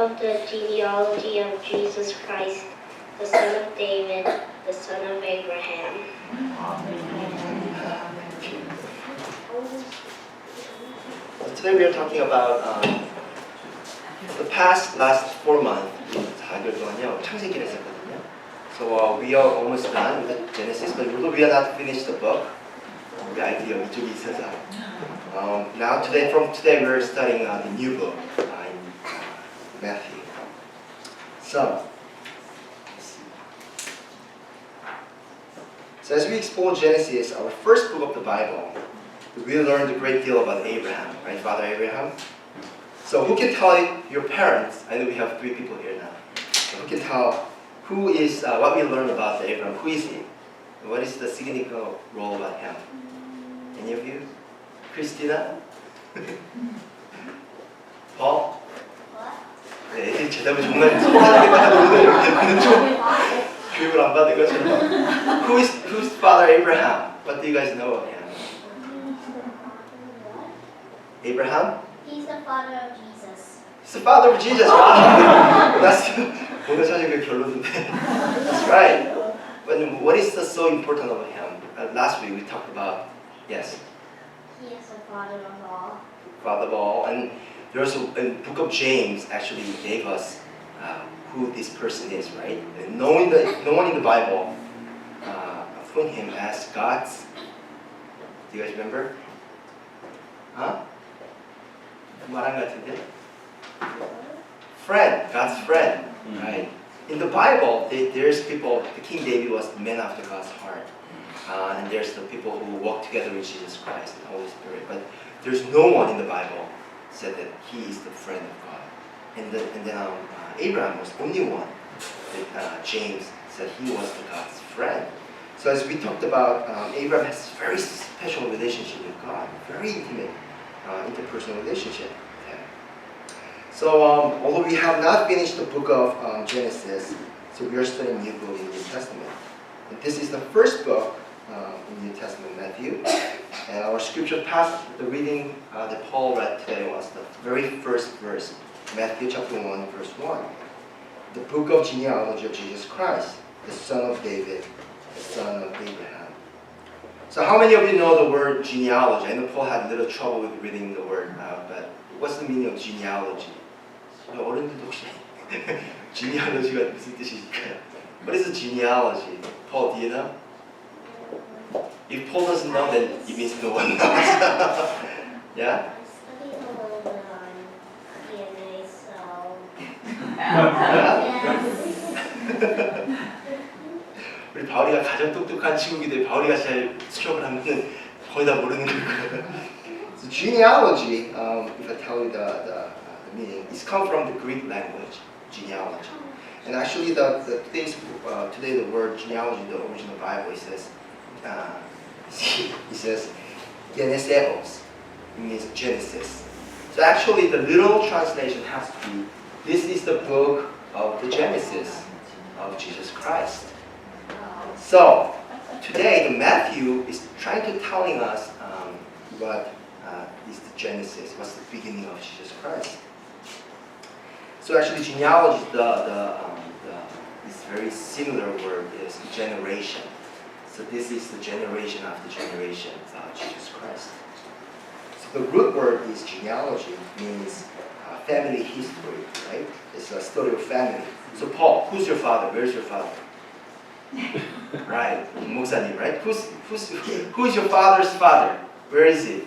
of the genealogy of Jesus Christ, the son of David, the son of Abraham. Today we are talking about the last 4 months. 4개월 동안요 창세기를 했었거든요. So we are almost done with Genesis, but we are not finished the book. 우리 아이디어 이쪽에 있어서. From today we're studying the new book in Matthew. So as we explore Genesis, our first book of the Bible, we learned a great deal about Abraham, right? Father Abraham. So who can tell your parents? I know we have 3 people here now. So who can tell who is what we learned about Abraham? Who is he? What is the significant role about him? Any of you? Christina? Paul? 네, 애들이 대답을 정말 소홀하게 받아오는데 좀 교육을 안 받은 것처럼. Who's Father Abraham? What do you guys know of him? Abraham? He's the father of Jesus. He's the father of Jesus. Wow. That's 오늘 사실 그 결론인데. That's right. But what is so important about him? Last week we talked about yes. He is the father of all. Father of all, and there's in Book of James actually gave us who this person is, right? And no one in the Bible put him as God's. Do you guys remember? Huh? 말한 것 같은데? Friend, God's friend, right? In the Bible, there's people. The King David was the man after God's heart, and there's the people who walk together with Jesus Christ and Holy Spirit. But there's no one in the Bible said that he is the friend of God. And then Abraham was the only one that James said he was the God's friend. So as we talked about, Abraham has a very special relationship with God, very intimate, interpersonal relationship with him. So although we have not finished the book of Genesis, so we are studying new book in the New Testament. And this is the first book in the New Testament, Matthew. And our scripture passage, the reading that Paul read today was the very first verse, Matthew chapter 1, verse 1. The book of genealogy of Jesus Christ, the son of David, the son of Abraham. So how many of you know the word genealogy? I know Paul had a little trouble with reading the word, but what's the meaning of genealogy? 어른들도 혹시 genealogy가 무슨 뜻일까요? What is a genealogy? Paul, do you know? If Paul doesn't know, then it means no one knows. Yeah? I studied a little bit on DNA, so 우리 바울이가 가장 똑똑한 친구인데 바울이가 잘 수업을 하면은 거의 다 모르는 거예요. So genealogy, if I tell you the meaning, it's come from the Greek language, genealogy. And actually, today the word genealogy, the original Bible, it says Geneseos. It means Genesis. So actually, the literal translation has to be, this is the book of the Genesis of Jesus Christ. So today, the Matthew is trying to telling us what is the Genesis, what's the beginning of Jesus Christ. So actually, genealogy, this very similar word is generation. So this is the generation after generation of Jesus Christ. So the root word is genealogy, means family history, right? It's a story of family. So Paul, who's your father? Where's your father? Right, 목사님, right? Who's your father's father? Where is he?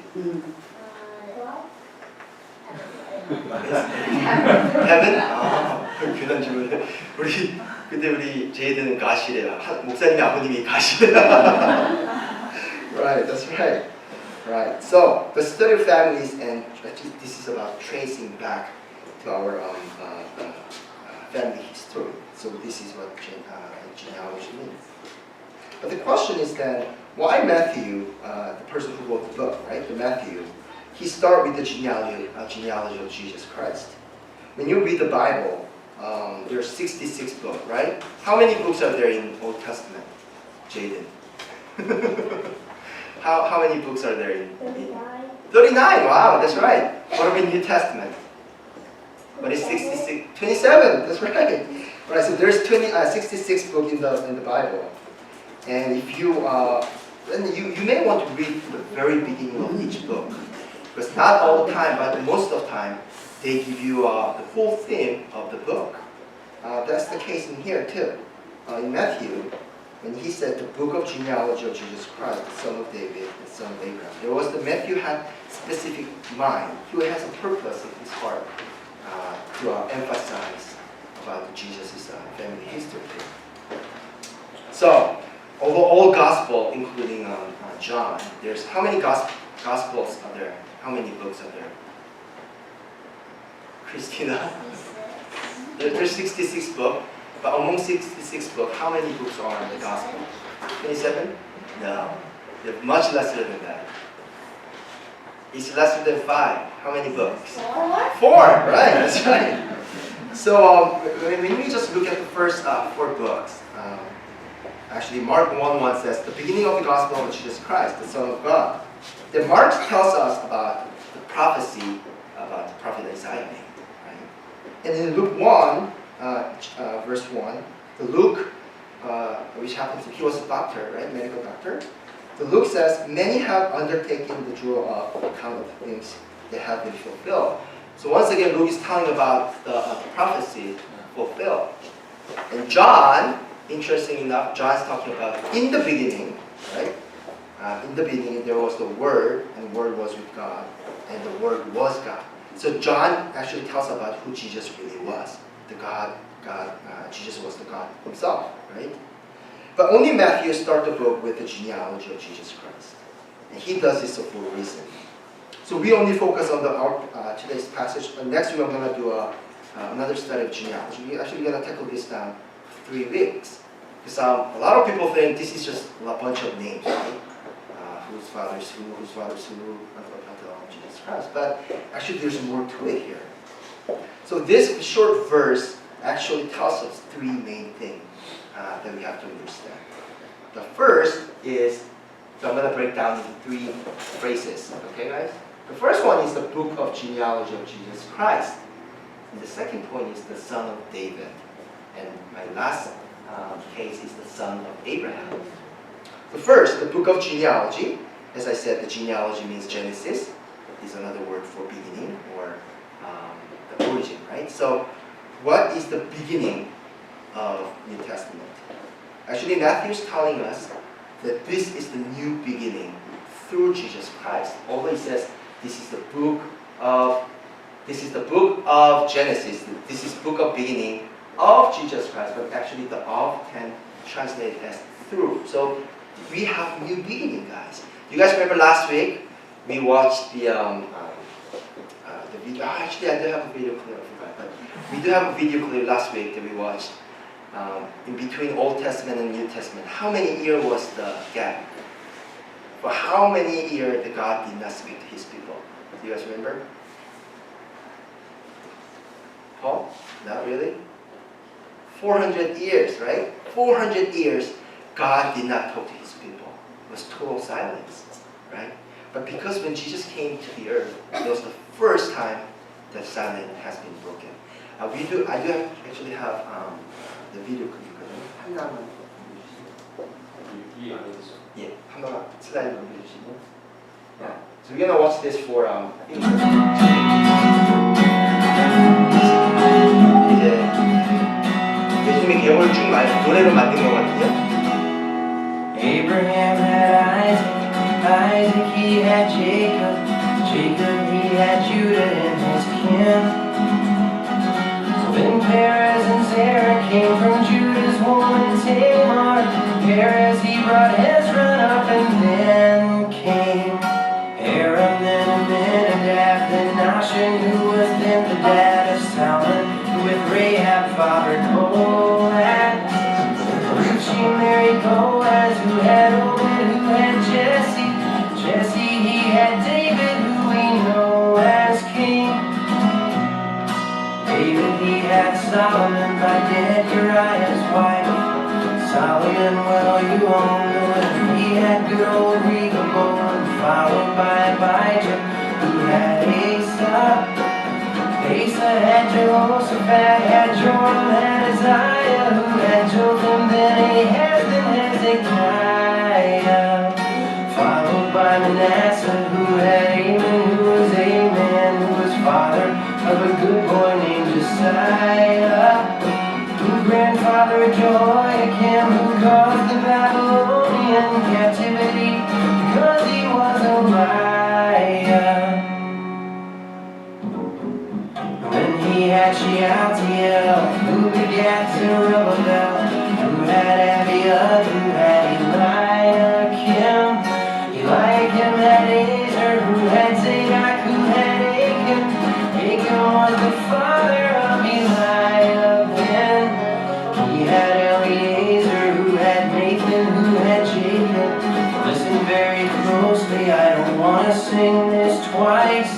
Heaven? 괜한 질문. 근데 우리 제이드는 가시래요. 목사님이 아버님이 가시래요. Right, that's right. Right. So the study of families, and this is about tracing back to our family history. So this is what genealogy means. But the question is then, why Matthew, the person who wrote the book, right? The Matthew, he started with the genealogy of Jesus Christ. When you read the Bible, there are 66 books, right? How many books are there in Old Testament, Jaden? How many books are there in 39. 39, wow, that's right. What about New Testament? But it's 66, 27. That's right. Right. So there's 66 books in the Bible, and if you then you may want to read the very beginning of each book, because not all the time, but most of the time, they give you the whole theme of the book. That's the case in here too. In Matthew, when he said the book of genealogy of Jesus Christ, the son of David, the son of Abraham, there was the Matthew had specific mind. He has a purpose in his heart to emphasize about Jesus' family history. So, although all gospel, including John, there's how many gospels are there? How many books are there? Christina? There's 66 books, but among 66 books, how many books are in the gospel? 27? No, they're much lesser than that. It's lesser than 5. How many books? 4, right, that's right. So when we just look at the first 4 books, actually Mark 1:1 says, the beginning of the gospel of Jesus Christ, the Son of God. Then Mark tells us about the prophecy about the prophet Isaiah. And in Luke 1, verse 1, the Luke, which happens, he was a doctor, right, medical doctor. The Luke says, many have undertaken the draw up account of things that have been fulfilled. So once again, Luke is telling about the prophecy fulfilled. And John, interesting enough, John's talking about in the beginning, right? In the beginning there was the Word, and the Word was with God, and the Word was God. So John actually tells about who Jesus really was. Jesus was the God himself, right? But only Matthew starts the book with the genealogy of Jesus Christ. And he does this for a reason. So we only focus on today's passage. Next week I'm going to do another study of genealogy. We're actually going to tackle this down 3 weeks. Because a lot of people think this is just a bunch of names, right? Whose father's who, Jesus Christ. But actually there's more to it here. So this short verse actually tells us 3 main things that we have to understand. The first is, so I'm going to break down into 3 phrases. Okay, guys? The first one is the book of genealogy of Jesus Christ. And the second point is the son of David. And my last case is the son of Abraham. The first, the book of genealogy. As I said, the genealogy means Genesis. Is another word for beginning or the origin, right? So what is the beginning of New Testament? Actually, Matthew is telling us that this is the new beginning through Jesus Christ. Although he says this is the book of Genesis, this is book of beginning of Jesus Christ, but actually the of can translate as through. So we have new beginning, guys. You guys remember last week we watched the video. Actually, I do have a video clip. I forgot, but we do have a video clip last week that we watched in between Old Testament and New Testament. How many years was the gap? For how many years the God did not speak to His people? Do you guys remember? Paul? Not really. 400 years, right? 400 years, God did not talk to His people. It was total silence, right? But because when Jesus came to the earth, it was the first time that silence has been broken. I do actually have the video clip. Yeah, 한번 슬라이드 넘겨주시고. Yeah. So we're gonna watch this for 이제 예수님의 계명을 쭉 노래로 만든 거거든요. Abraham had Isaac he had Jacob, Jacob he had Judah and his kin. When Perez and Sarah came from Judah's woman Tamar, Perez he brought Hezron up, and then came Aram, then Amminadab, then Nahshon, who was then the dad of Salmon, who with Rahab fathered Boaz. She married Boaz, who had Obed, who had Jesse. Jesse he had David, who we know as king. David he had Solomon by dead Uriah's wife. Solomon, well you all know it, he had good old Rehoboam, followed by Abijah, who had Asa. Asa had Jehoshaphat, had Joram, had Isaiah, who had Jotham, then Ahaz, then Hezekiah. Followed by Manasseh, who had Amon, who was a man, who was father of a good boy named Josiah. Who grandfathered Jehoiakim, who caused the Babylonian captivity, because he was a liar. When he had Shealtiel, who begat Zerubbabel, who had Abiud, who had Eliakim. Eliakim had Azar, who had Zadok, who had Achan. Achan was the father of Eliab. Then he had Eliezer, who had Nathan, who had Jacob. Listen very closely, I don't want to sing this twice.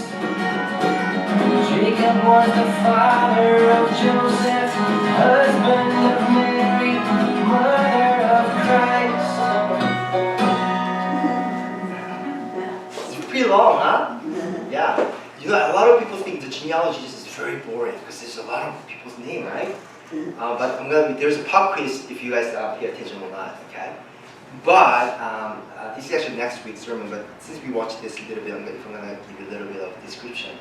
Jacob was the father of Joseph, husband of Mary, mother of Christ. It's pretty long, huh? Yeah. You know, a lot of people think the genealogy is very boring because there's a lot of people's name, right? But there's a pop quiz if you guys pay attention or not, okay? But this is actually next week's sermon, but since we watched this a little bit, I'm going to give you a little bit of description.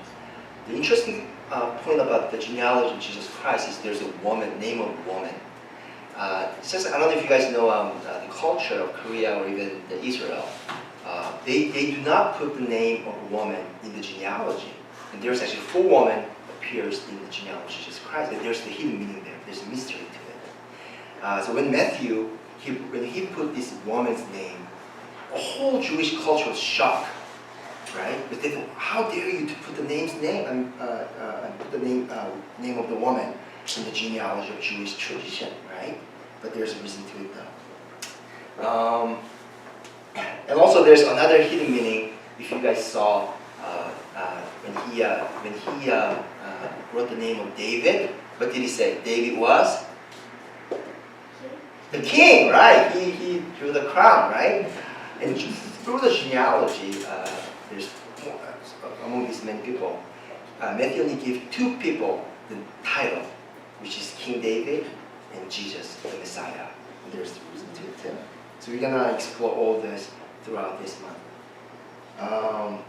The interesting point about the genealogy of Jesus Christ is there's a woman, name of a woman. It's just, I don't know if you guys know the culture of Korea or even Israel. They do not put the name of a woman in the genealogy. And there's actually 4 women appears in the genealogy of Jesus Christ. And there's the hidden meaning there. There's a mystery to it. So when Matthew, when he put this woman's name, the whole Jewish culture was shocked. Right? But they thought, how dare you to put the name's name and put the name of the woman in the genealogy of Jewish tradition, right? But there's a reason to it though. And also there's another hidden meaning. If you guys saw when he wrote the name of David, what did he say? David was the king, right? He drew the crown, right? And through the genealogy. There's among these many people, Matthew only gives 2 people the title, which is King David and Jesus, the Messiah. And there's the reason to it too. So we're gonna explore all this throughout this month,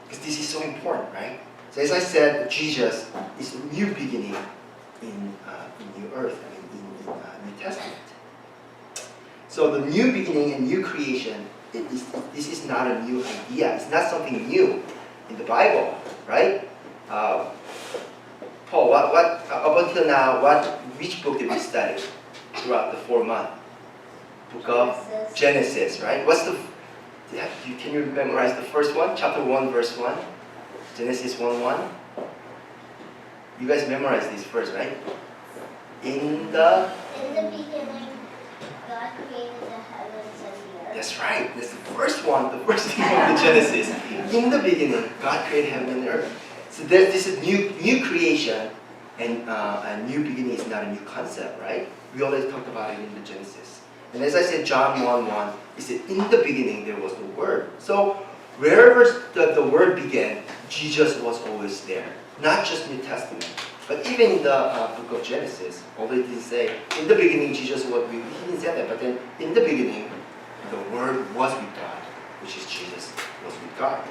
because this is so important, right? So as I said, Jesus is a new beginning in New Earth, in New Testament. So the new beginning and new creation. This is not a new idea. It's not something new in the Bible, right? Paul, what up until now, which book did we study throughout the 4 months? Book of Genesis, right? Can you memorize the first one? Chapter 1, verse 1. Genesis 1:1. You guys memorize this first, right? In the beginning, God created the heavens and the earth. That's right. That's the first one, the first thing of the Genesis. In the beginning, God created heaven and earth. So this is new creation, and a new beginning is not a new concept, right? We already talked about it in the Genesis. And as I said, John 1:1, it said, in the beginning there was the Word. So wherever the Word began, Jesus was always there. Not just New Testament, but even in the book of Genesis, although it didn't say, in the beginning Jesus was, he didn't say that, but then in the beginning, the Word was with God, which is Jesus was with God.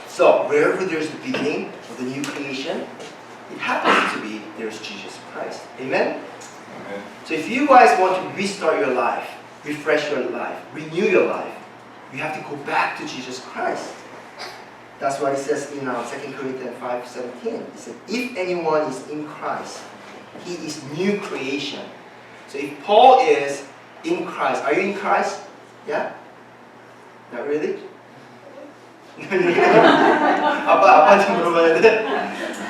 So wherever there's the beginning of the new creation, it happens to be there's Jesus Christ. Amen? Amen. So if you guys want to restart your life, refresh your life, renew your life, you have to go back to Jesus Christ. That's what it says in 2 Corinthians 5:17. It says, if anyone is in Christ, he is new creation. So if Paul is in Christ, are you in Christ? Yeah? Not really? 아빠한테 물어봐야 돼.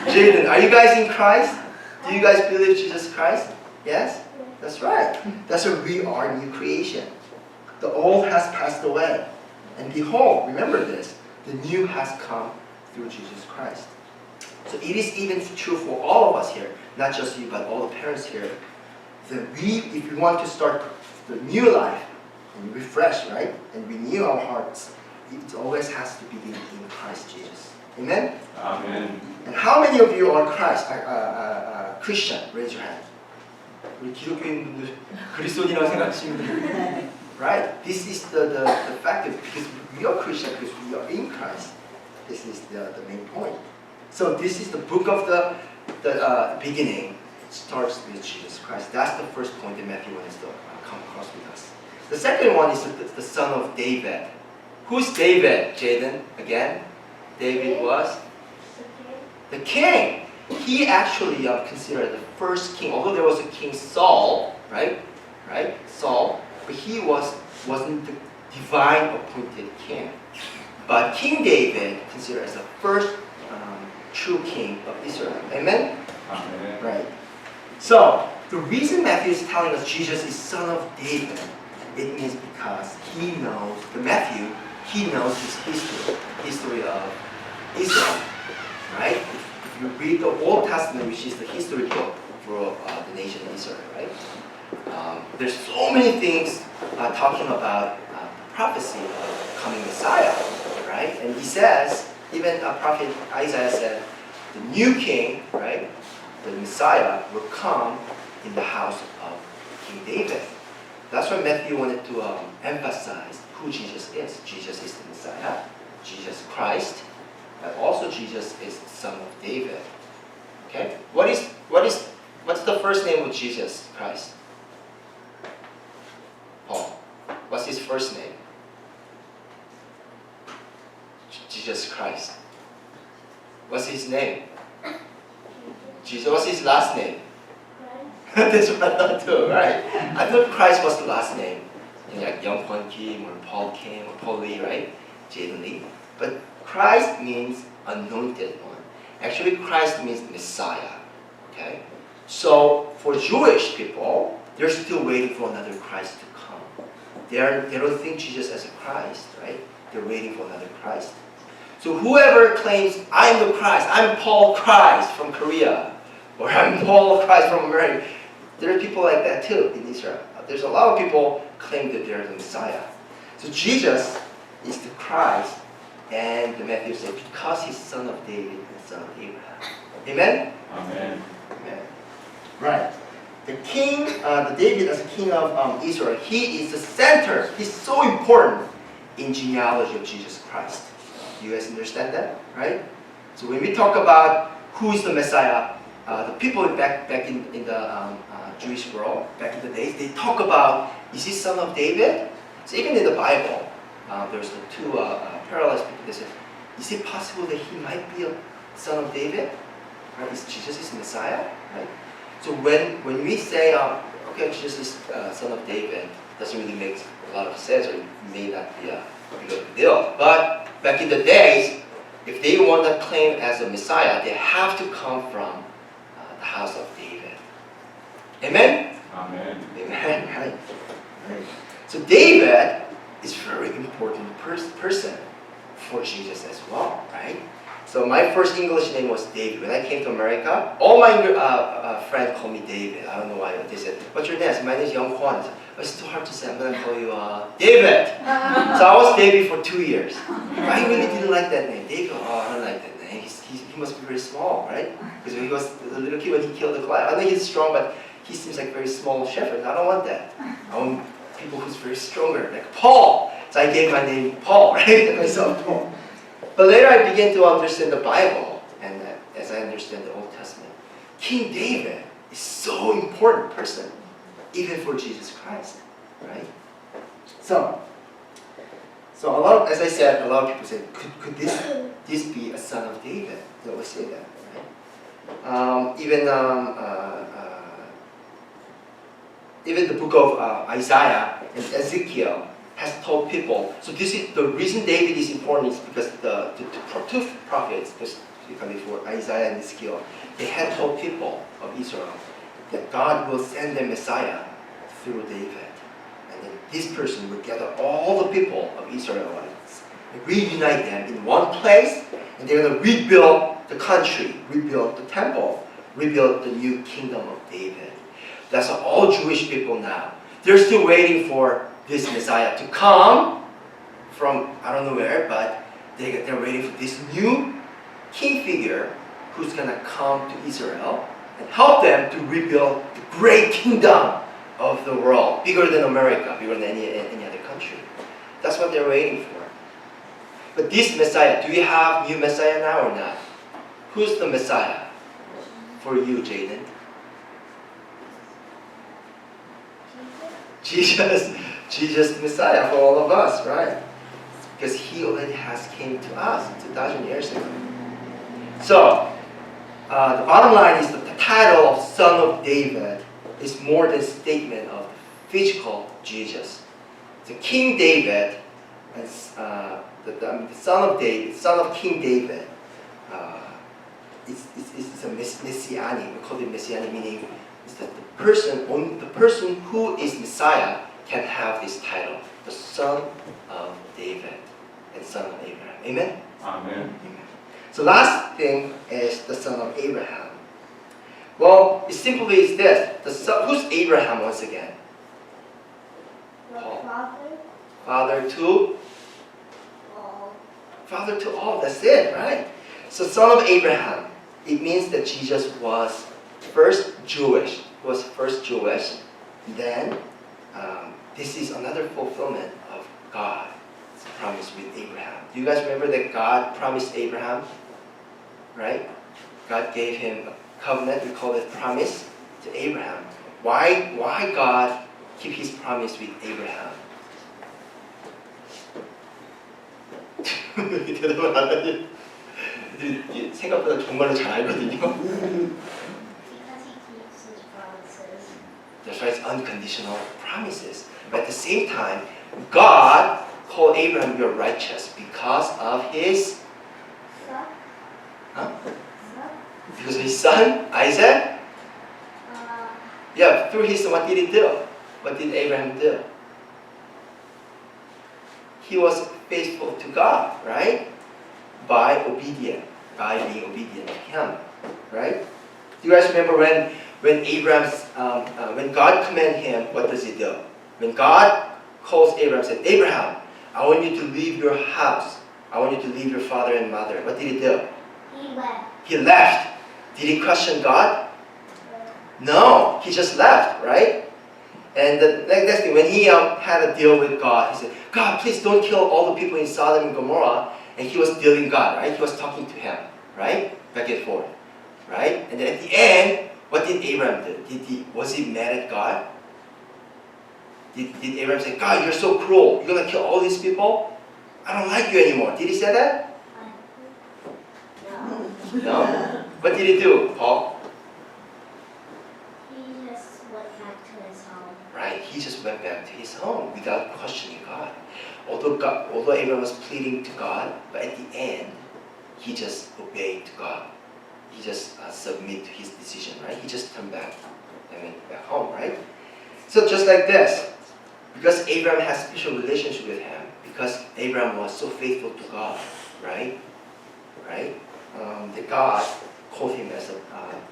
Jaden, are you guys in Christ? Do you guys believe Jesus Christ? Yes? That's right. That's why we are new creation. The old has passed away. And behold, remember this, the new has come through Jesus Christ. So it is even true for all of us here, not just you, but all the parents here, that if we want to start the new life, and refresh, right? And renew our hearts, it always has to begin in Christ Jesus. Amen? Amen. And how many of you are Christian? Raise your hand. 우리 기독교인분들 그리스도인이라고 생각하시는 분들. Right? This is the fact that because we are Christian, because we are in Christ. This is the main point. So this is the book of the beginning. It starts with Jesus Christ. That's the first point that Matthew wants to come across with us. The second one is the son of David. Who's David, Jaden? Again, David was the king. He actually considered the first king. Although there was a king Saul, right? Saul, but he wasn't the divine appointed king. But King David considered as the first true king of Israel. Amen? Amen. Right. So the reason Matthew is telling us Jesus is son of David, it means because he knows he knows his history of Israel. Right? If you read the Old Testament, which is the history book for the nation of Israel, right? There's so many things talking about prophecy of coming Messiah, right? And he says, even prophet Isaiah said, the new king, right, the Messiah will come in the house of King David. That's why Matthew wanted to emphasize who Jesus is. Jesus is the Messiah, Jesus Christ, and also Jesus is the son of David. Okay? What's the first name of Jesus Christ? Paul. What's his first name? Jesus Christ. What's his name? Jesus. What's his last name? That's what I thought too, right? I thought Christ was the last name. Like Young Kwon Kim or Paul Kim or Paul Lee, right? Jaden Lee. But Christ means anointed one. Actually, Christ means Messiah. Okay? So for Jewish people, they're still waiting for another Christ to come. They don't think Jesus as a Christ, right? They're waiting for another Christ. So whoever claims, I'm the Christ, I'm Paul Christ from Korea, or I'm Paul Christ from America, there are people like that too in Israel. There's a lot of people claim that they're the Messiah. So Jesus is the Christ, and Matthew said, because he's son of David and son of Abraham. Amen? Amen. Amen. Right. The king, the David as king of Israel, he is the center. He's so important in genealogy of Jesus Christ. You guys understand that, right? So when we talk about who is the Messiah, the people back in the Jewish world, back in the days, they talk about, is he son of David? So even in the Bible, there's the two parallel people that say, is it possible that he might be a son of David? Right? Is Jesus is Messiah? Right? So when we say, okay, Jesus is son of David, doesn't really make a lot of sense, or it may not be a big deal. But back in the days, if they want to claim as a Messiah, they have to come from the house of David. Amen? Amen. Amen. Right. So David is a very important person for Jesus as well, right? So my first English name was David. When I came to America, all my friends call me David. I don't know why. They said, what's your name? I said, my name is Young Kwon. It's too hard to say. I'm going to call you David. So I was David for 2 years. I really didn't like that name. David, I don't like that name. He must be very small, right? Because when he was a little kid, when he killed the Goliath, I know he's strong, but he seems like a very small shepherd. I don't want that. I want people who's very stronger, like Paul. So I gave my name Paul, right? Myself Paul. But later I began to understand the Bible, and as I understand the Old Testament, King David is so important person, even for Jesus Christ, right? So a lot of, as I said, a lot of people say, could this be a son of David? They always say that, right? Even the book of Isaiah and Ezekiel has told people. So this is the reason David is important is because the two prophets, specifically for Isaiah and Ezekiel, they had told people of Israel that God will send the Messiah through David, and then this person will gather all the people of Israelites and reunite them in one place, and they're going to rebuild the country, rebuild the temple, rebuild the new kingdom of David. That's all Jewish people now. They're still waiting for this Messiah to come from, I don't know where, but they're waiting for this new king figure who's going to come to Israel and help them to rebuild the great kingdom of the world, bigger than America, bigger than any other country. That's what they're waiting for. But this Messiah, do we have new Messiah now or not? Who's the Messiah for you, Jaden? Jesus the Messiah for all of us, right? Because he already has came to us 2,000 years ago. So, the bottom line is that the title of Son of David is more than a statement of physical Jesus. So King David, and the Son of David, Son of King David, it's a messianic. We call it messianic, meaning is that the person who is Messiah can have this title, the Son of David and Son of Abraham. Amen? Amen. Amen. So last thing is the Son of Abraham. Well, it simply is this. Who's Abraham once again? Your father, Father to? all. Father to all. That's it, right? So Son of Abraham. It means that Jesus was first Jewish. Then this is another fulfillment of God's promise with Abraham. Do you guys remember that God promised Abraham? Right? God gave him a covenant. We call it promise to Abraham. Why God keep his promise with Abraham? 대답을 안 하니? 생각보다 정말로 잘 알거든요. Because he keeps his promises. That's right, it's unconditional promises. But at the same time, God called Abraham you're righteous because of his Son? Huh? Son? Because of his son, Isaac? Yeah, through his son, what did he do? What did Abraham do? He was faithful to God, right? By being obedient to him, right? Do you guys remember when God commanded him, what does he do? When God calls Abraham, said, Abraham, I want you to leave your house. I want you to leave your father and mother. What did he do? He went. He left. Did he question God? No, he just left, right? And the next thing, when he had a deal with God, he said, God, please don't kill all the people in Sodom and Gomorrah. And he was dealing God, right? He was talking to him, right? Back and forth, right? And then at the end, what did Abraham do? Was he mad at God? Did Abraham say, God, you're so cruel. You're going to kill all these people? I don't like you anymore. Did he say that? No. No? What did he do, Paul? He just went back to his home. Right? He just went back to his home without questioning God. Although Abraham was pleading to God, but at the end, he just obeyed to God. He just submitted to his decision, right? He just turned back and went back home, right? So just like this, because Abraham has a special relationship with him, because Abraham was so faithful to God, right? That God called him as a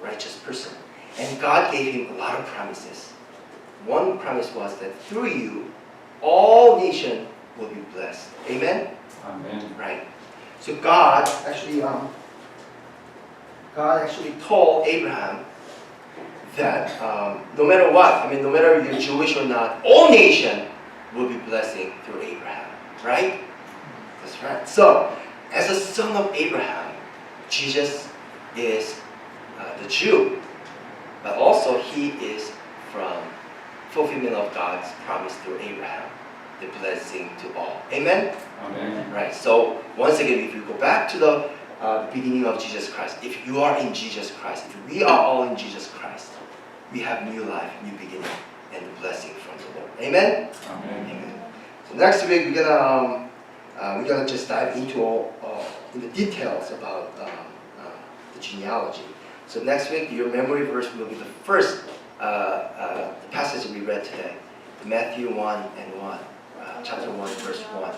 righteous person. And God gave him a lot of promises. One promise was that through you, all nations will be blessed. Amen? Amen. Right. So God actually told Abraham that no matter what, no matter you're Jewish or not, all nations will be blessing through Abraham. Right? That's right. So, as a son of Abraham, Jesus is the Jew, but also he is from fulfillment of God's promise through Abraham, the blessing to all. Amen? Amen. Right. So once again, if you go back to the beginning of Jesus Christ, if you are in Jesus Christ, if we are all in Jesus Christ, we have new life, new beginning, and the blessing from the Lord. Amen? Amen. Amen. So next week we're gonna just dive into all in the details about the genealogy. So next week your memory verse will be the first the passage we read today, Matthew 1:1, chapter 1, verse 1.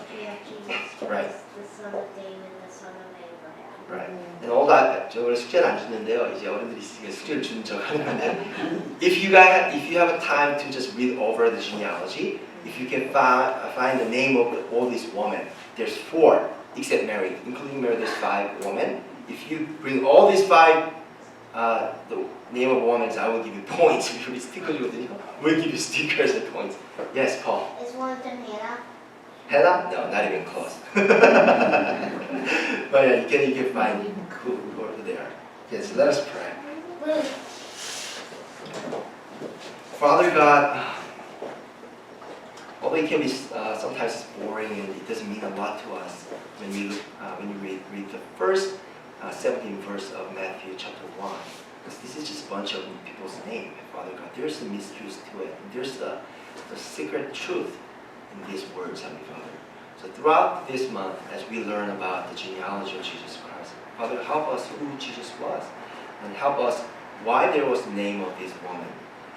Right. The son of David, the son of Abraham. Right. And all that. 저 오늘 숙제를 안 주는데요. 이제 어른들이 있으니까 숙제를 주는 척 하는 건데, if you have a time to just read over the genealogy, if you can find the name of all these women, there's 4 except Mary, including Mary. There's 5 women. if you bring all these five the name of women, I will give you points. If you sticker 주거든요. We'll give you stickers and points. Yes, Paul. Is one of them Hannah? Hannah? No, not even close. But yeah, you can find who are there. Yes, let us pray. Father God, although it can be sometimes boring and it doesn't mean a lot to us when you read the first 17 verse of Matthew chapter 1, because this is just a bunch of people's names, Father God. There's the mysteries to it. And there's the secret truth in these words, Heavenly Father. So throughout this month, as we learn about the genealogy of Jesus Christ, Father, help us who Jesus was, and help us why there was the name of this woman,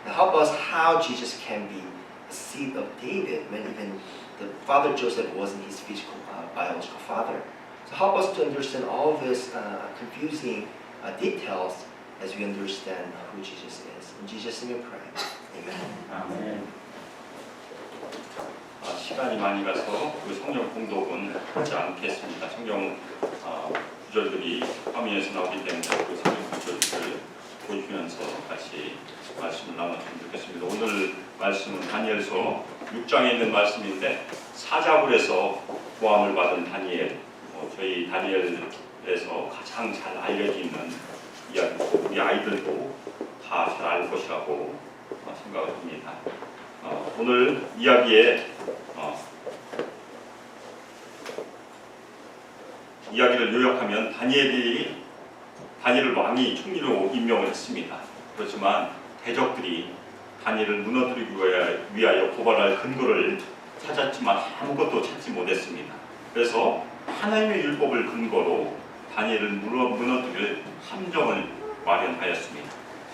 and help us how Jesus can be a seed of David when even the father Joseph wasn't his physical biological father. So help us to understand all of this confusing details as we understand who Jesus is. In Jesus' name we pray. Amen. 아멘. 시간이 많이 가서 그 성경 공독은 하지 않겠습니다. 성경 구절들이 화면에서 나오기 때문에 그 성경 구절들을 보시면서 같이 말씀을 나눴으면 좋겠습니다. 오늘 말씀은 다니엘서 6장에 있는 말씀인데 사자굴에서 구함을 받은 다니엘, 저희 다니엘에서 가장 잘 알려져 있는 이야기고 우리 아이들도 다 잘 알 것이라고 생각을 합니다. 오늘 이야기에 이야기를 요약하면 다니엘을 왕이 총리로 임명을 했습니다. 그렇지만 대적들이 다니엘을 무너뜨리기 위하여 고발할 근거를 찾았지만 아무것도 찾지 못했습니다. 그래서 하나님의 율법을 근거로 다니엘을 무너뜨릴 함정을 마련하였습니다.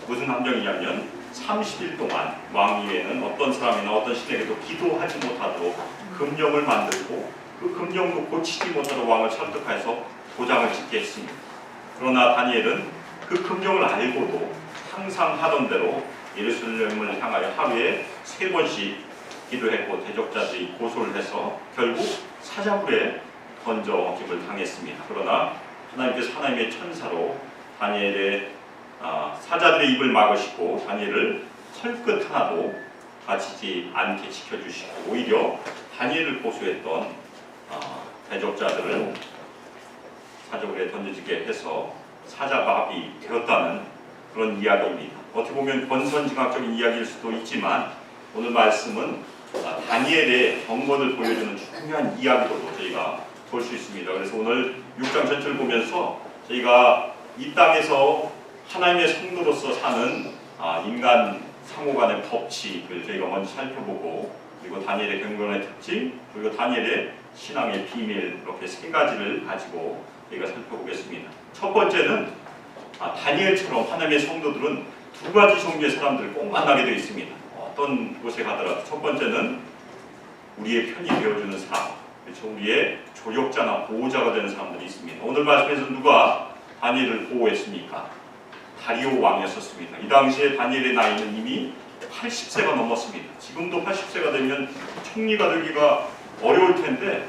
무슨 함정이냐면 30일 동안 왕 위에는 어떤 사람이나 어떤 신에게도 기도하지 못하도록 금령을 만들고 그 금령도 고치지 못하도록 왕을 설득해서 도장을 찍게 했습니다. 그러나 다니엘은 그 금령을 알고도 항상 하던 대로 예루살렘을 향하여 하루에 3번씩 기도했고 대적자들이 고소를 해서 결국 사자굴에 던져짐을 당했습니다. 그러나 하나님께서 하나님의 천사로 다니엘의 사자들의 입을 막으시고 다니엘을 털끝 하나도 다치지 않게 지켜주시고 오히려 다니엘을 고소했던 대적자들을 사자굴에 던져지게 해서 사자밥이 되었다는 그런 이야기입니다. 어떻게 보면 권선징악적인 이야기일 수도 있지만 오늘 말씀은 다니엘의 경건을 보여주는 중요한 이야기로도 저희가 볼 수 있습니다. 그래서 오늘 6장 전체를 보면서 저희가 이 땅에서 하나님의 성도로서 사는 인간 상호간의 법칙을 저희가 먼저 살펴보고 그리고 다니엘의 경건의 특징 그리고 다니엘의 신앙의 비밀 이렇게 3가지를 가지고 저희가 살펴보겠습니다. 첫 번째는 다니엘처럼 하나님의 성도들은 2가지 종류의 사람들을 꼭 만나게 되어 있습니다. 어떤 곳에 가더라도 첫 번째는 우리의 편이 되어주는 사람, 그렇죠? 우리의 조력자나 보호자가 되는 사람들이 있습니다. 오늘 말씀에서 누가 다니엘을 보호했습니까? 다리오 왕이었습니다. 이 당시에 다니엘의 나이는 이미 80세가 넘었습니다. 지금도 80세가 되면 총리가 되기가 어려울 텐데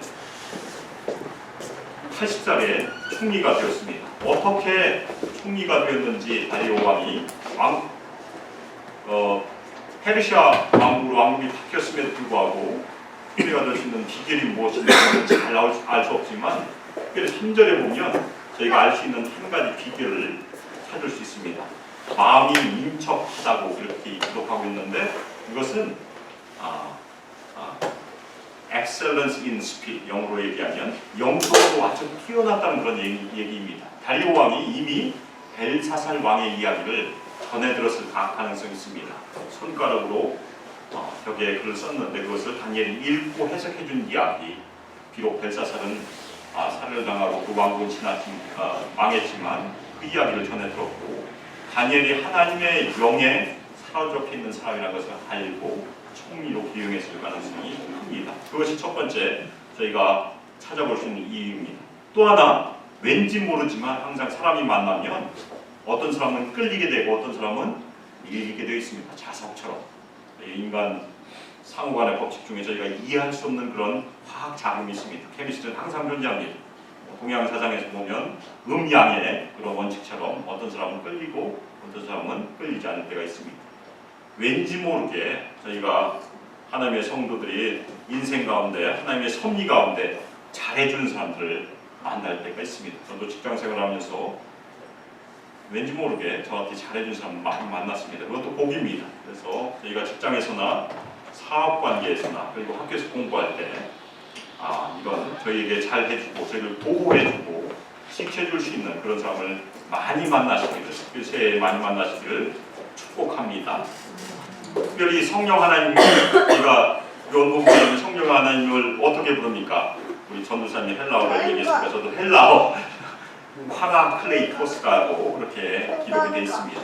80살에 총리가 되었습니다. 어떻게 총리가 되었는지 다리오 왕이 페르시아 왕국이 바뀌었음에도 불구하고 총리가 될 수 있는 비결이 무엇인지 잘 알 수 없지만 특별히 3절에 보면 저희가 알 수 있는 한 가지 비결을 찾을 수 있습니다. 마음이 민첩하다고 이렇게 기록하고 있는데 이것은 excellence in spirit, 영어로 얘기하면 영적으로 아주 뛰어났다는 그런 얘기입니다. 다리오 왕이 이미 벨사살 왕의 이야기를 전해 들었을 가능성이 있습니다. 손가락으로 벽에 글을 썼는데 그것을 다니엘이 읽고 해석해 준 이야기. 비록 벨사살은 살해를 당하고 그 왕국은 망했지만 그 이야기를 전해 들었고 다니엘이 하나님의 영에 사로잡혀 있는 사람이라는 것을 알고 총리로 기용했을 가능성이 큽니다. 그것이 첫 번째 저희가 찾아볼 수 있는 이유입니다. 또 하나 왠지 모르지만 항상 사람이 만나면 어떤 사람은 끌리게 되고 어떤 사람은 밀리게 되어 있습니다. 자석처럼 인간 상호간의 법칙 중에 저희가 이해할 수 없는 그런 화학 자금이 있습니다. 케미스트는 항상 존재합니다. 동양 사상에서 보면 음양의 그런 원칙처럼 어떤 사람은 끌리고 어떤 사람은 끌리지 않을 때가 있습니다. 왠지 모르게 저희가 하나님의 성도들이 인생 가운데 하나님의 섭리 가운데 잘해주는 사람들을 만날 때가 있습니다. 저도 직장 생활하면서 왠지 모르게 저한테 잘해주는 사람 많이 만났습니다. 그것도 복입니다. 그래서 저희가 직장에서나 사업 관계에서나 그리고 학교에서 공부할 때 이건 저희에게 잘해주고 저희를 보호해주고 지켜줄 수 있는 그런 사람을 많이 만나시기를 새해에 많이 만나시기를 축복합니다. 특별히 성령 하나님, 우리가 요한복음에 성령 하나님을 어떻게 부릅니까? 우리 전도사님 헬라어를 얘기했으니까 저도 헬라어 파라클레이토스라고 그렇게 기록이 되어 있습니다.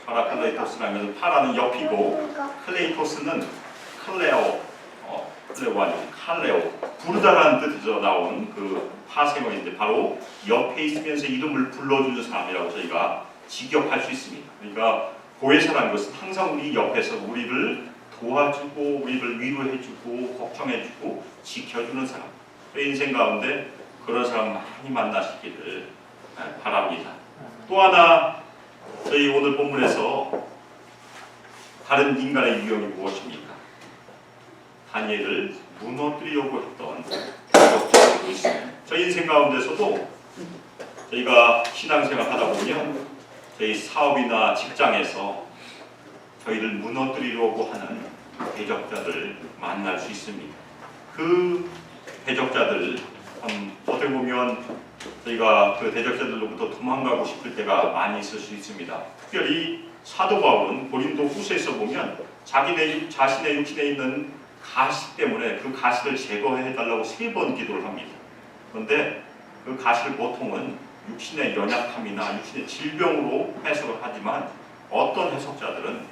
파라클레이토스라면 파라는 옆이고 클레이토스는 클레오 아니고 칼레오, 부르다라는 뜻에서 나온 그 파생어인데 바로 옆에 있으면서 이름을 불러주는 사람이라고 저희가 직역할 수 있습니다. 그러니까 보혜사라는 것은 항상 우리 옆에서 우리를 도와주고 우리를 위로해주고 걱정해주고 지켜주는 사람. 내 인생 가운데 그런 사람 많이 만나시기를 바랍니다. 또 하나 저희 오늘 본문에서 다른 인간의 유형이 무엇입니까? 다니엘을 무너뜨리려고 했던 적들이 있습니다. 저희 인생 가운데서도 저희가 신앙생활 하다 보면 저희 사업이나 직장에서 저희를 무너뜨리려고 하는 대적자들 만날 수 있습니다. 그 대적자들 어떻게 보면 저희가 그 대적자들로부터 도망가고 싶을 때가 많이 있을 수 있습니다. 특별히 사도 바울은 고린도 후서에서 보면 자신의 육신에 있는 가시 때문에 그 가시를 제거해달라고 3번 기도를 합니다. 그런데 그 가시를 보통은 육신의 연약함이나 육신의 질병으로 해석을 하지만 어떤 해석자들은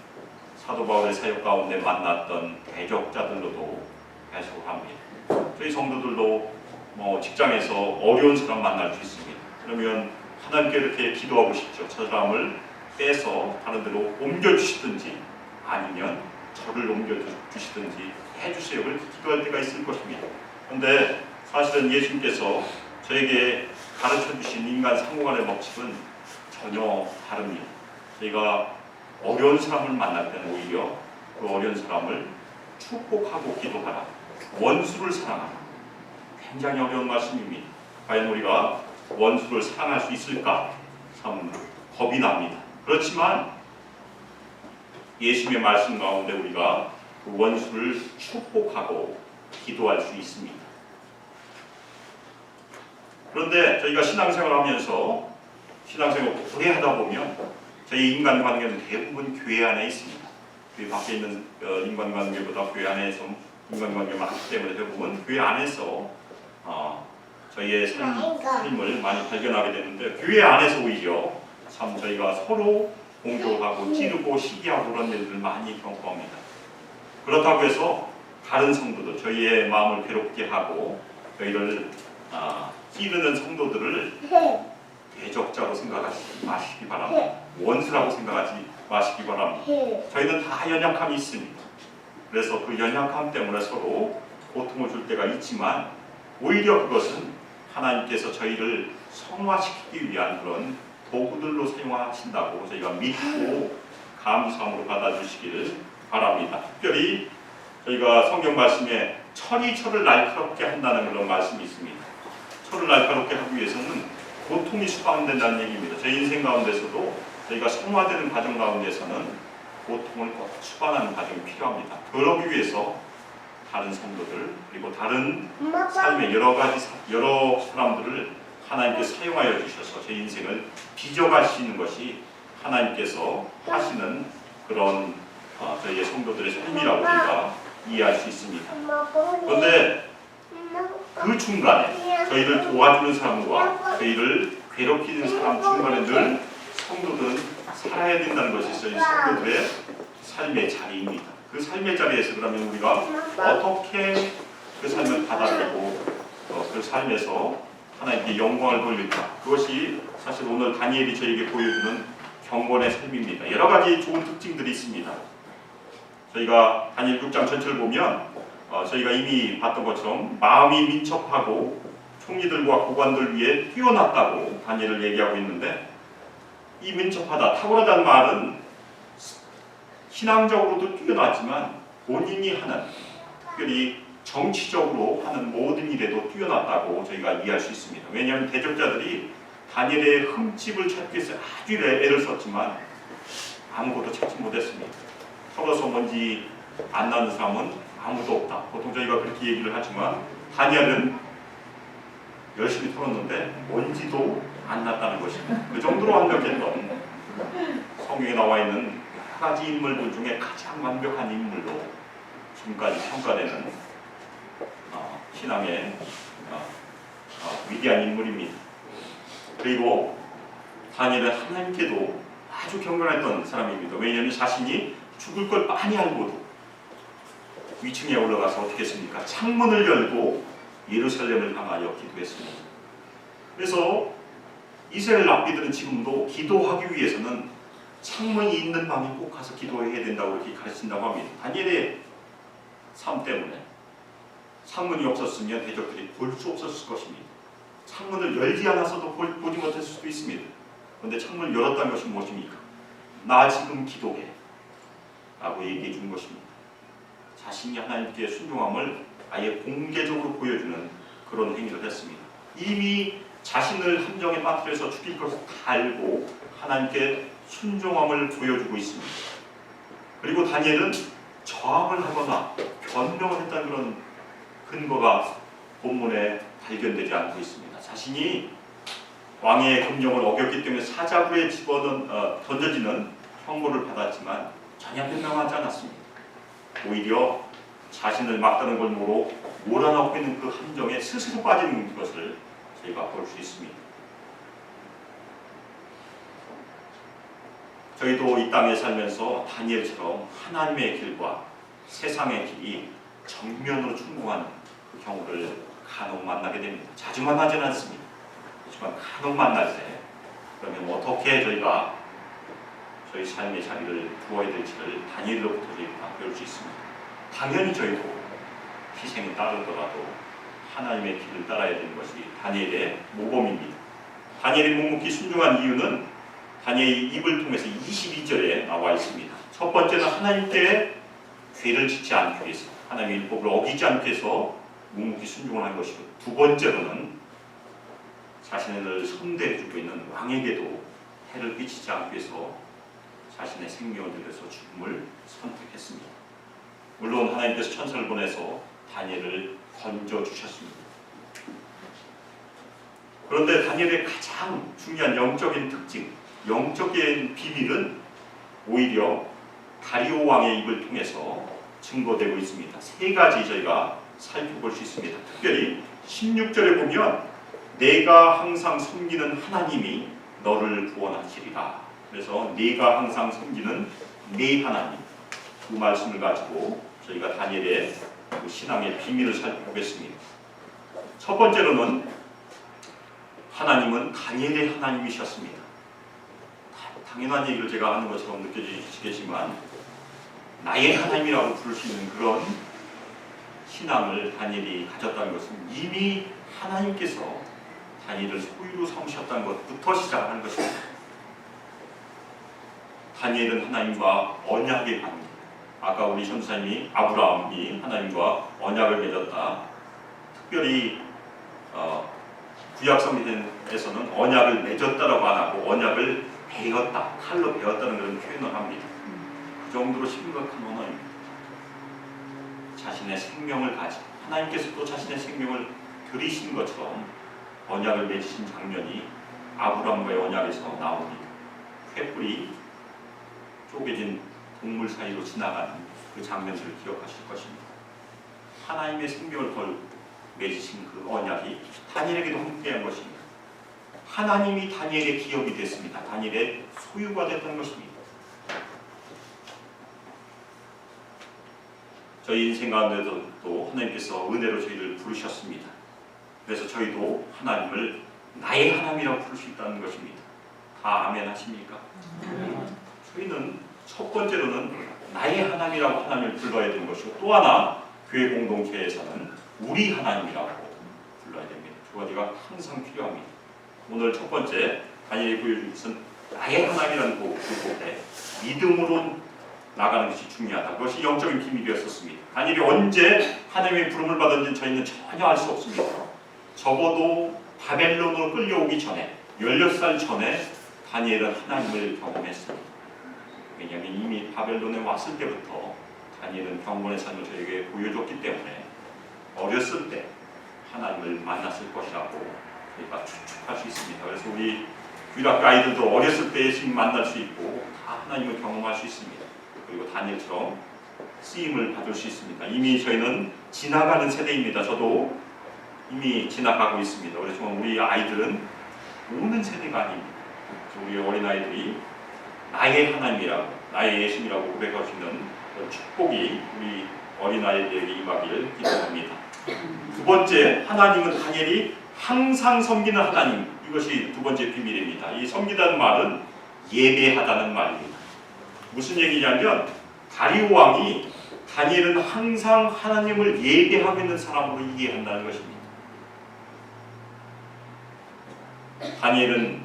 사도 바울의 사역 가운데 만났던 대적자들로도 해석을 합니다. 저희 성도들도 직장에서 어려운 사람 만날 수 있습니다. 그러면 하나님께 이렇게 기도하고 싶죠. 저 사람을 빼서 다른 데로 옮겨주시든지 아니면 저를 옮겨주시든지 해주세요. 그렇게 기도할 때가 있을 것입니다. 그런데 사실은 예수님께서 저에게 가르쳐주신 인간 상호간의 법칙은 전혀 다릅니다. 저희가 어려운 사람을 만날 때는 오히려 그 어려운 사람을 축복하고 기도하라. 원수를 사랑하라. 굉장히 어려운 말씀입니다. 과연 우리가 원수를 사랑할 수 있을까? 참 겁이 납니다. 그렇지만 예수님의 말씀 가운데 우리가 그 원수를 축복하고 기도할 수 있습니다. 그런데 저희가 신앙생활을 하면서 신앙생활을 오래 하다 보면 저희 인간관계는 대부분 교회 안에 있습니다. 교회 밖에 있는 인간관계보다 교회 안에서 인간관계가 많기 때문에 대부분 교회 안에서 저희의 삶을 많이 발견하게 되는데 교회 안에서 오히려 참 저희가 서로 공격하고 찌르고 시기하고 그런 일들을 많이 겪어옵니다. 그렇다고 해서 다른 성도들, 저희의 마음을 괴롭게 하고 저희를 찌르는 성도들을 대적자로 생각하지 마시기 바랍니다. 원수라고 생각하지 마시기 바랍니다. 저희는 다 연약함이 있습니다. 그래서 그 연약함 때문에 서로 고통을 줄 때가 있지만 오히려 그것은 하나님께서 저희를 성화시키기 위한 그런 도구들로 사용하신다고 저희가 믿고 감사함으로 받아주시기를 바랍니다. 특별히 저희가 성경 말씀에 철이 철을 날카롭게 한다는 그런 말씀이 있습니다. 철을 날카롭게 하기 위해서는 고통이 수반된다는 얘기입니다. 저희 인생 가운데서도 저희가 성화되는 과정 가운데서는 고통을 꼭 수반하는 과정이 필요합니다. 그러기 위해서 다른 성도들 그리고 다른 삶의 여러 사람들을 하나님께 사용하여 주셔서 제 인생을 빚어갈 수 있는 것이 하나님께서 하시는 그런 저희의 성도들의 삶이라고 우리가 이해할 수 있습니다. 그런데 그 중간에 저희를 도와주는 사람과 저희를 괴롭히는 사람 중간에 늘 성도들은 살아야 된다는 것이 저희 성도들의 삶의 자리입니다. 그 삶의 자리에서 그러면 우리가 어떻게 그 삶을 받아들이고 그 삶에서 하나님께 영광을 돌릴까? 그것이 사실 오늘 다니엘이 저에게 보여주는 경건의 삶입니다. 여러 가지 좋은 특징들이 있습니다. 저희가 다니엘 6장 전체를 보면 저희가 이미 봤던 것처럼 마음이 민첩하고 총리들과 고관들 위에 뛰어났다고 다니엘을 얘기하고 있는데, 이 민첩하다, 탁월하다는 말은 신앙적으로도 뛰어났지만 본인이 하는, 특별히 정치적으로 하는 모든 일에도 뛰어났다고 저희가 이해할 수 있습니다. 왜냐하면 대적자들이 다니엘의 흠집을 찾기 위해서 아주 애를 썼지만 아무것도 찾지 못했습니다. 털어서 먼지 안 나는 사람은 아무도 없다. 보통 저희가 그렇게 얘기를 하지만 다니엘은 열심히 털었는데 먼지도 안 났다는 것입니다. 그 정도로 완벽했던, 성경에 나와 있는 여러 가지 인물들 중에 가장 완벽한 인물로 지금까지 평가되는 신앙의 위대한 인물입니다. 그리고 다니엘은 하나님께도 아주 경건했던 사람입니다. 왜냐하면 자신이 죽을 걸 많이 알고도 위층에 올라가서 어떻게 했습니까? 창문을 열고 예루살렘을 향하여 기도했습니다. 그래서 이스라엘 랍비들은 지금도 기도하기 위해서는 창문이 있는 방에 꼭 가서 기도해야 된다고 이렇게 가르친다고 합니다. 다니엘의 삶 때문에 창문이 없었으면 대적들이 볼 수 없었을 것입니다. 창문을 열지 않아서도 보지 못했을 수도 있습니다. 그런데 창문을 열었다는 것이 무엇입니까? 나 지금 기도해 라고 얘기해 준 것입니다. 자신이 하나님께 순종함을 아예 공개적으로 보여주는 그런 행위를 했습니다. 이미 자신을 함정에 빠뜨려서 죽일 것을 다 알고 하나님께 순종함을 보여주고 있습니다. 그리고 다니엘은 저항을 하거나 변명을 했다는 그런 근거가 본문에 발견되지 않고 있습니다. 자신이 왕의 금령을 어겼기 때문에 사자굴에 던져지는 형벌을 받았지만 전혀 변명하지 않았습니다. 오히려 자신을 막다는 걸 모르고 몰아넣고 있는 그 함정에 스스로 빠지는 것을 저희가 볼 수 있습니다. 저희도 이 땅에 살면서 다니엘처럼 하나님의 길과 세상의 길이 정면으로 충돌하는 그 경우를 간혹 만나게 됩니다. 자주 만나지는 않습니다. 하지만 간혹 만날 때 그러면 어떻게 저희가 저희 삶의 자리를 두어야 될지를 다니엘로부터 저희가 배울 수 있습니다. 당연히 저희도 희생이 따르더라도 하나님의 길을 따라야 되는 것이 다니엘의 모범입니다. 다니엘이 묵묵히 순종한 이유는 다니엘의 입을 통해서 22절에 나와 있습니다. 첫 번째는 하나님께 죄를 짓지 않기 위해서, 하나님의 율법을 어기지 않기 위해서 묵묵히 순종을 한 것이고, 두 번째로는 자신을 선대해주고 있는 왕에게도 해를 끼치지 않기 위해서 자신의 생명을 들여서 죽음을 선택했습니다. 물론 하나님께서 천사를 보내서 다니엘을 건져주셨습니다. 그런데 다니엘의 가장 중요한 영적인 특징, 영적인 비밀은 오히려 다리오 왕의 입을 통해서 증거되고 있습니다. 세 가지 저희가 살펴볼 수 있습니다. 특별히 16절에 보면 내가 항상 섬기는 하나님이 너를 구원하시리라. 그래서 내가 항상 섬기는 네 하나님, 그 말씀을 가지고 저희가 다니엘의 그 신앙의 비밀을 살펴보겠습니다. 첫 번째로는 하나님은 다니엘의 하나님이셨습니다. 당연한 얘기를 제가 하는 것처럼 느껴지시겠지만 나의 하나님이라고 부를 수 있는 그런 신앙을 다니엘이 가졌다는 것은 이미 하나님께서 다니엘을 소유로 삼으셨다는 것부터 시작하는 것입니다. 다니엘은 하나님과 언약의 관계, 아까 우리 전사님이 아브라함이 하나님과 언약을 맺었다. 특별히 구약성경에서는 언약을 맺었다라고 안 하고 언약을 베었다, 칼로 베었다는 그런 표현을 합니다. 그 정도로 심각한 언어입니다. 자신의 생명을 가지고 하나님께서 또 자신의 생명을 들이신 것처럼 언약을 맺으신 장면이 아브라함과의 언약에서 나옵니다. 횃불이 쪼개진 동물 사이로 지나가는 그 장면들을 기억하실 것입니다. 하나님의 생명을 맺으신 그 언약이 다니엘에게도 함께한 것입니다. 하나님이 다니엘의 기업이 됐습니다. 다니엘의 소유가 됐던 것입니다. 저희 인생 가운데도 또 하나님께서 은혜로 저희를 부르셨습니다. 그래서 저희도 하나님을 나의 하나님이라고 부를 수 있다는 것입니다. 다 아멘 하십니까? 저희는 첫 번째로는 나의 하나님이라고 하나님을 불러야 되는 것이고, 또 하나 교회 공동체에서는 우리 하나님이라고 불러야 됩니다. 두 가지가 항상 필요합니다. 오늘 첫 번째 다니엘이 보여준 것은 나의 하나님이라는 그곳에 믿음으로 나가는 것이 중요하다. 그것이 영적인 비밀이었었습니다. 다니엘이 언제 하나님의 부름을 받은지는 저희는 전혀 알 수 없습니다. 적어도 바벨론으로 끌려오기 전에 16살 전에 다니엘은 하나님을 경험했습니다. 왜냐하면 이미 바벨론에 왔을 때부터 다니엘은 경건의 삶을 저에게 보여줬기 때문에 어렸을 때 하나님을 만났을 것이라고 저희가 추측할 수 있습니다. 그래서 우리 유학 아이들도 어렸을 때 예수님 만날 수 있고 다 하나님을 경험할 수 있습니다. 그리고 다니엘처럼 쓰임을 받을 수 있습니다. 이미 저희는 지나가는 세대입니다. 저도 이미 지나가고 있습니다. 그렇지만 우리 아이들은 오는 세대가 아닙니다. 우리 어린아이들이 나의 하나님이라고 나의 예수님이라고 고백할 수 있는 축복이 우리 어린아이들에게 임하기를 기도합니다. 두 번째, 하나님은 다니엘이 항상 섬기는 하나님, 이것이 두 번째 비밀입니다. 이 섬기다는 말은 예배하다는 말입니다. 무슨 얘기냐면 다리오 왕이 다니엘은 항상 하나님을 예배하고 있는 사람으로 이해한다는 것입니다. 다니엘은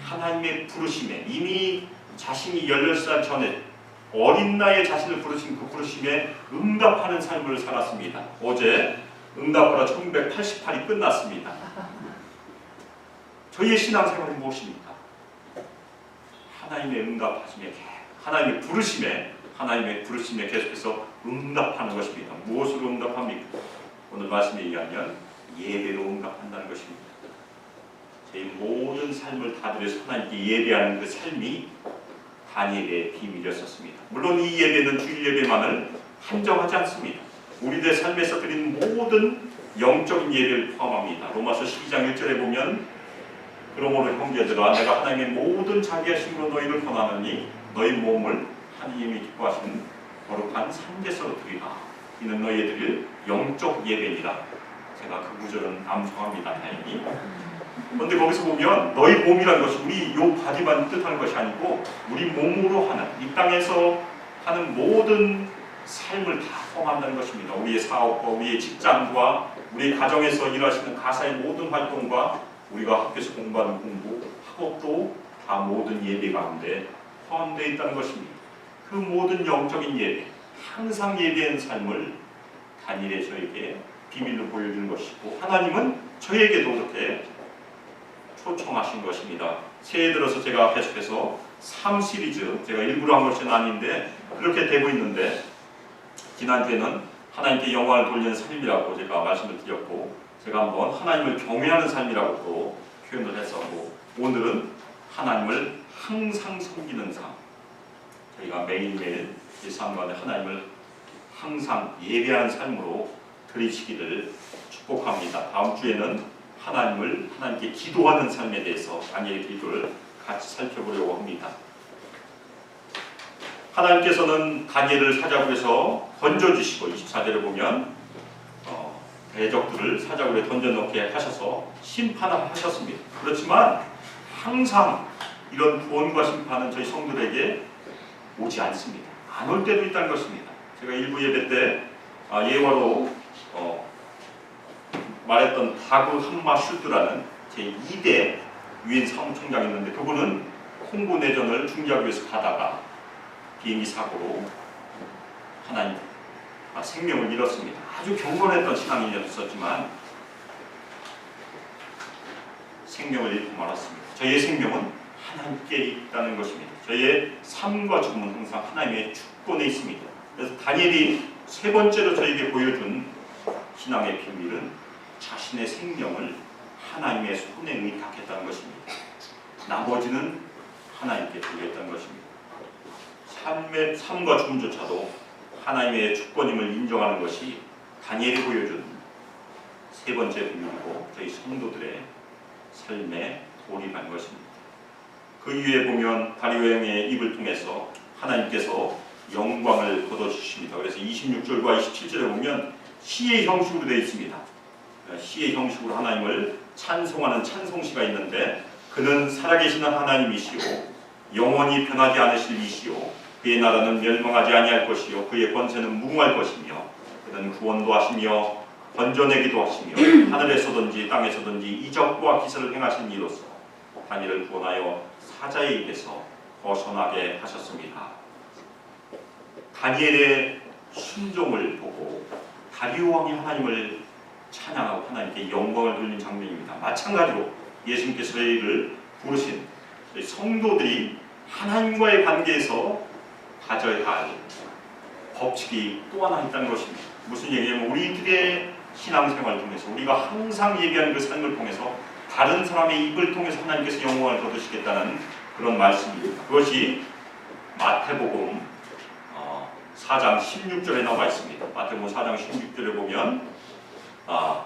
하나님의 부르심에 이미 자신이 16살 전에 어린 나이에 자신을 부르신 그 부르심에 응답하는 삶을 살았습니다. 어제 응답하라 1988이 끝났습니다. 저희의 신앙생활은 무엇입니까? 하나님의 응답하심에, 하나님의 부르심에 계속해서 응답하는 것입니다. 무엇으로 응답합니까? 오늘 말씀에 의하면 예배로 응답한다는 것입니다. 저희 모든 삶을 다 들여서 하나님께 예배하는 그 삶이 다니엘의 비밀이었습니다. 물론 이 예배는 주일 예배만을 한정하지 않습니다. 우리들의 삶에서 드리는 모든 영적인 예배를 포함합니다. 로마서 12장 1절에 보면 그러므로 형제들아 내가 하나님의 모든 자비하심으로 너희를 권하노니 너희 몸을 하나님이 기뻐하시는 거룩한 산제사로 드리라. 이는 너희의 드릴 영적 예배니라. 제가 그 구절은 암송합니다. 다행히. 그런데 거기서 보면 너희 몸이라는 것이 우리 요 바디만 뜻하는 것이 아니고 우리 몸으로 하는 이 땅에서 하는 모든 삶을 다 포함한다는 것입니다. 우리의 사업과 우리의 직장과 우리 가정에서 일하시는 가사의 모든 활동과 우리가 학교에서 공부하는 공부, 학업도 다 모든 예배 가운데 포함되어 있다는 것입니다. 그 모든 영적인 예배, 항상 예배하는 삶을 다니엘이 저에게 비밀로 보여주는 것이고 하나님은 저에게도 그렇게 초청하신 것입니다. 새해 들어서 제가 계속해서 삶 시리즈, 제가 일부러 한 것은 아닌데 그렇게 되고 있는데 지난주에는 하나님께 영광을 돌리는 삶이라고 제가 말씀을 드렸고 제가 한번 하나님을 경외하는 삶이라고 또 표현을 했었고 오늘은 하나님을 항상 섬기는 삶, 저희가 매일매일 이 삶 가운데 하나님을 항상 예배하는 삶으로 들이시기를 축복합니다. 다음 주에는 하나님께 기도하는 삶에 대해서 다니엘의 기도를 같이 살펴보려고 합니다. 하나님께서는 다니엘을 사자굴에서 던져주시고 24절에 보면 대적들을 사자굴에 던져넣게 하셔서 심판을 하셨습니다. 그렇지만 항상 이런 구원과 심판은 저희 성도들에게 오지 않습니다. 안 올 때도 있다는 것입니다. 제가 일부 예배 때 예화로 말했던 다구 함마슈드라는 제2대 유엔 사무총장이 있는데 그분은 콩고 내전을 중지하기 위해서 가다가 비행기 사고로 하나님 생명을 잃었습니다. 아주 경건했던 신앙인이었지만 생명을 잃고 말았습니다. 저희의 생명은 하나님께 있다는 것입니다. 저희의 삶과 죽음은 항상 하나님의 주권에 있습니다. 그래서 다니엘이 세 번째로 저에게 보여준 신앙의 비밀은 자신의 생명을 하나님의 손에 의탁했다는 것입니다. 나머지는 하나님께 드렸다는 것입니다. 삶과 죽음조차도 하나님의 주권임을 인정하는 것이 다니엘이 보여준 세 번째 비밀이고 저희 성도들의 삶에 돌입한 것입니다. 그 이후에 보면 다리오 왕의 입을 통해서 하나님께서 영광을 거둬주십니다. 그래서 26절과 27절에 보면 시의 형식으로 되어 있습니다. 시의 형식으로 하나님을 찬송하는 찬송시가 있는데 그는 살아계시는 하나님이시오 영원히 변하지 않으실 이시오 그의 나라는 멸망하지 아니할 것이요 그의 권세는 무궁할 것이며 그는 구원도 하시며 건져내기도 하시며 하늘에서든지 땅에서든지 이적과 기사를 행하신 이로써 다니엘을 구원하여 사자의 입에서 벗어나게 하셨습니다. 다니엘의 순종을 보고 다리오 왕이 하나님을 찬양하고 하나님께 영광을 돌리는 장면입니다. 마찬가지로 예수님께서 저희를 부르신 저희 성도들이 하나님과의 관계에서 가져야 할 법칙이 또 하나 있다는 것입니다. 무슨 얘기냐면 우리들의 신앙생활을 통해서 우리가 항상 얘기하는 그 삶을 통해서 다른 사람의 입을 통해서 하나님께서 영광을 거두시겠다는 그런 말씀입니다. 그것이 마태복음 4장 16절에 나와 있습니다. 마태복음 4장 16절에 보면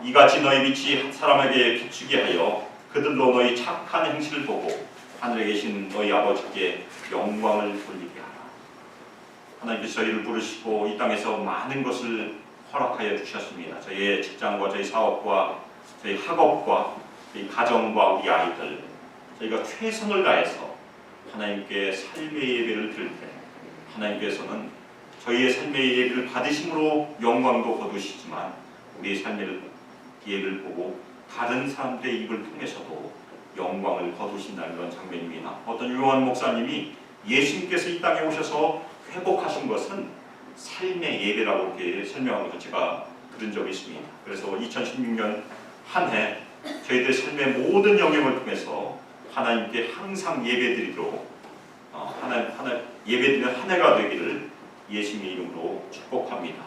이같이 너희 빛이 사람에게 비추게 하여 그들로 너희 착한 행실을 보고 하늘에 계신 너희 아버지께 영광을 돌리게 하라. 하나님께서 저희를 부르시고 이 땅에서 많은 것을 허락하여 주셨습니다. 저희의 직장과 저희 사업과 저희 학업과 저희 가정과 우리 아이들 저희가 최선을 다해서 하나님께 삶의 예배를 드릴 때 하나님께서는 저희의 삶의 예배를 받으심으로 영광도 거두시지만 우리의 삶의 예배를 보고 다른 사람들의 입을 통해서도 영광을 거두신다는 그런 장면입니다. 어떤 유명한 목사님이 예수님께서 이 땅에 오셔서 회복하신 것은 삶의 예배라고 이렇게 설명한 것을 제가 들은 적이 있습니다. 그래서 2016년 한 해 저희들 삶의 모든 영역을 통해서 하나님께 항상 예배드리도록 예배드리는 한 해가 되기를 예수님의 이름으로 축복합니다.